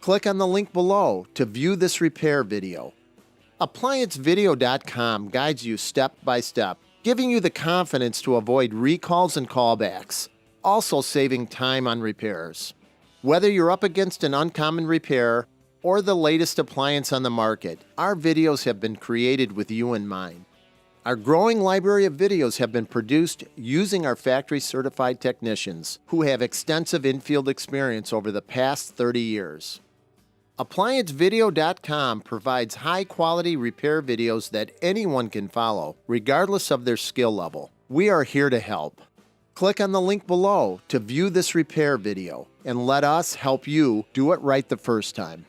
Click on the link below to view this repair video. ApplianceVideo.com guides you step by step, giving you the confidence to avoid recalls and callbacks, also saving time on repairs. Whether you're up against an uncommon repair or the latest appliance on the market, our videos have been created with you in mind. Our growing library of videos have been produced using our factory-certified technicians who have extensive infield experience over the past 30 years. ApplianceVideo.com provides high-quality repair videos that anyone can follow, regardless of their skill level. We are here to help. Click on the link below to view this repair video and let us help you do it right the first time.